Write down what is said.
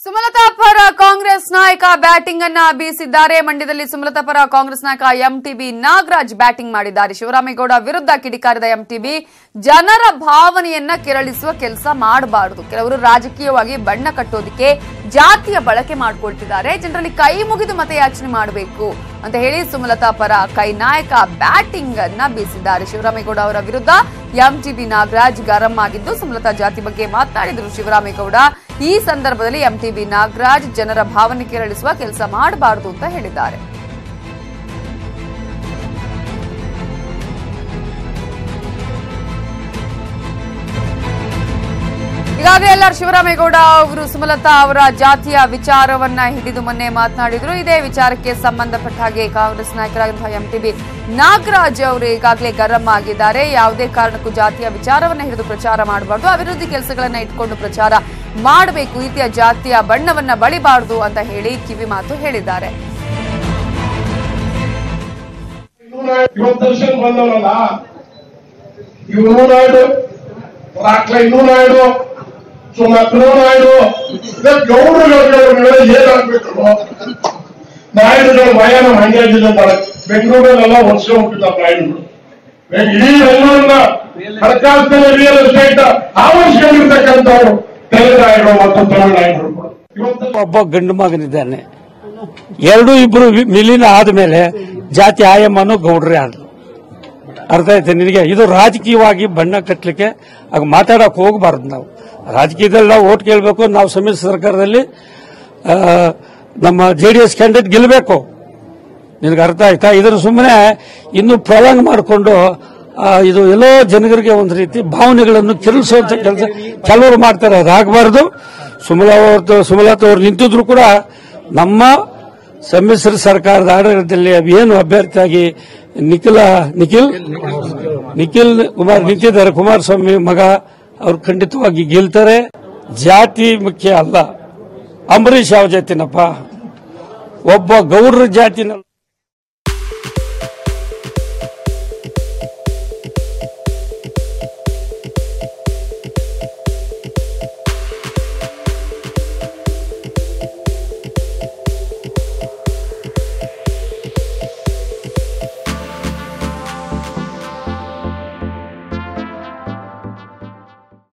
ಸುಮಲತಾ ಪರ ಕಾಂಗ್ರೆಸ್ ನಾಯಕ ಬ್ಯಾಟಿಂಗ್ ಅನ್ನ ಬೀಸಿದ್ದಾರೆ. ಮಂಡ್ಯದಲ್ಲಿ ಸುಮಲತಾ ಪರ ಕಾಂಗ್ರೆಸ್ ನಾಯಕ ಎಂಟಿಬಿ ನಾಗರಾಜ್ ಬ್ಯಾಟಿಂಗ್ ಮಾಡಿದ್ದಾರೆ. ಶಿವರಾಮೇಗೌಡ ವಿರುದ್ಧ ಕಿಡಿಕಾರಿದ ಎಂಟಿಬಿ ಜನರ ಭಾವನೆಯನ್ನ ಕೆರಳಿಸುವ ಕೆಲಸ ಮಾಡಬಾರದು. ಕೆಲವರು ರಾಜಕೀಯವಾಗಿ ಬಣ್ಣ ಕಟ್ಟೋದಕ್ಕೆ ಜಾತಿಯ ಬಳಕೆ ಮಾಡಿಕೊಳ್ತಿದ್ದಾರೆ. ಜನರಲ್ಲಿ ಕೈ ಮುಗಿದು ಮತಯಾಚನೆ ಮಾಡಬೇಕು ಅಂತ ಹೇಳಿ ಸುಮಲತಾ ಪರ ಕೈ ನಾಯಕ ಬ್ಯಾಟಿಂಗ್ ಅನ್ನ ಬೀಸಿದ್ದಾರೆ. ಶಿವರಾಮೇಗೌಡ ಅವರ ವಿರುದ್ಧ ಎಂಟಿಬಿ ನಾಗರಾಜ್ ಗರಂ ಆಗಿದ್ದು ಸುಮಲತಾ ಜಾತಿ ಬಗ್ಗೆ ಮಾತನಾಡಿದರು ಶಿವರಾಮೇಗೌಡ. ಈ ಸಂದರ್ಭದಲ್ಲಿ ಎಂಟಿಬಿ ನಾಗರಾಜ್ ಜನರ ಭಾವನೆ ಕೆರಳಿಸುವ ಕೆಲಸ ಮಾಡಬಾರದು ಅಂತ ಹೇಳಿದ್ದಾರೆ. ಈಗಾಗಲೇ ಎಲ್ಲರೂ ಶಿವರಾಮೇಗೌಡ ಅವರು ಸುಮಲತಾ ಅವರ ಜಾತಿಯ ವಿಚಾರವನ್ನ ಹಿಡಿದು ಮೊನ್ನೆ ಮಾತನಾಡಿದ್ರು. ಇದೇ ವಿಚಾರಕ್ಕೆ ಸಂಬಂಧಪಟ್ಟ ಹಾಗೆ ಕಾಂಗ್ರೆಸ್ ನಾಯಕರಾಗಿರುವ ಎಂಟಿಬಿ ನಾಗರಾಜ್ ಅವರು ಈಗಾಗಲೇ ಗರಂ ಆಗಿದ್ದಾರೆ. ಯಾವುದೇ ಕಾರಣಕ್ಕೂ ಜಾತಿಯ ವಿಚಾರವನ್ನ ಹಿಡಿದು ಪ್ರಚಾರ ಮಾಡಬಾರದು, ಅಭಿವೃದ್ಧಿ ಕೆಲಸಗಳನ್ನ ಇಟ್ಕೊಂಡು ಪ್ರಚಾರ ಮಾಡಬೇಕು, ಈ ರೀತಿಯ ಜಾತಿಯ ಬಣ್ಣವನ್ನ ಬಳಿಬಾರದು ಅಂತ ಹೇಳಿ ಕಿವಿ ಮಾತು ಹೇಳಿದ್ದಾರೆ. ಏನಾಗಬೇಕು ನಾಯ್ಡುಗಳ ಭಯನ ಮಂಡ್ಯ ಜಿಲ್ಲೆ ಬೆಂಗಳೂರಲ್ಲೆಲ್ಲ ಹೊಡ್ಸ್ಕೊಂಡ್ಬಿಟ್ಟಿದ್ದ ನಾಯ್ಡುಗಳು. ಇಡೀ ಬೆಂಗಳೂರಿನ ಹಣಕಾಸಿನ ರಿಯಲ್ ಎಸ್ಟೇಟ್ ಆವರಿಸಿಕೊಂಡಿರ್ತಕ್ಕಂಥವ್ರು ತೆಲುಗಾಯರು ಮತ್ತು ತಮಿಳುನಾಯಕರು. ಒಬ್ಬ ಗಂಡು ಮಗನಿದ್ದಾನೆ. ಇಬ್ರು ವಿಲೀನ ಆದ್ಮೇಲೆ ಜಾತಿ ಆಯಮ್ಮನು ಗೌಡ್ರೆ ಆದ್ರು. ಅರ್ಥ ಆಯ್ತು ನಿನಗೆ? ಇದು ರಾಜಕೀಯವಾಗಿ ಬಣ್ಣ ಕಟ್ಟಲಿಕ್ಕೆ ಆಗ ಮಾತಾಡಕ್ ಹೋಗಬಾರ್ದು. ನಾವು ರಾಜಕೀಯದಲ್ಲಿ ನಾವು ಓಟ್ ಕೇಳಬೇಕು. ನಾವು ಸಮ್ಮಿಶ್ರ ಸರ್ಕಾರದಲ್ಲಿ ನಮ್ಮ ಜೆಡಿಎಸ್ ಕ್ಯಾಂಡಿಡೇಟ್ ಗೆಲ್ಲಬೇಕು. ನಿನಗೆ ಅರ್ಥ ಆಯ್ತಾ? ಇದನ್ನು ಸುಮ್ಮನೆ ಇನ್ನು ಪ್ರಲಾಂಗ್ ಮಾಡಿಕೊಂಡು ಇದು ಎಲ್ಲೋ ಜನರಿಗೆ ಒಂದು ರೀತಿ ಭಾವನೆಗಳನ್ನು ಕೆರಳಿಸುವಂತ ಕೆಲಸ ಕೆಲವರು ಮಾಡ್ತಾರೆ. ಅದಾಗಬಾರದು. ಸುಮಲತಾ ಅವರು ನಿಂತಿದ್ರು ಕೂಡ ನಮ್ಮ ಸಮ್ಮಿಶ್ರ ಸರ್ಕಾರದ ಆಡಳಿತದಲ್ಲಿ ಏನು ಅಭ್ಯರ್ಥಿಯಾಗಿ ನಿಖಿಲ್ ಕುಮಾರ್ ನಿಂತಿದ್ದಾರೆ. ಕುಮಾರಸ್ವಾಮಿ ಮಗ ಅವರು ಖಂಡಿತವಾಗಿ ಗೆಲ್ತಾರೆ. ಜಾತಿ ಮುಖ್ಯ ಅಲ್ಲ. ಅಂಬರೀಷ್ ಯಾವ ಜಾತಿನಪ್ಪ? ಒಬ್ಬ ಗೌಡ್ರ ಜಾತಿನ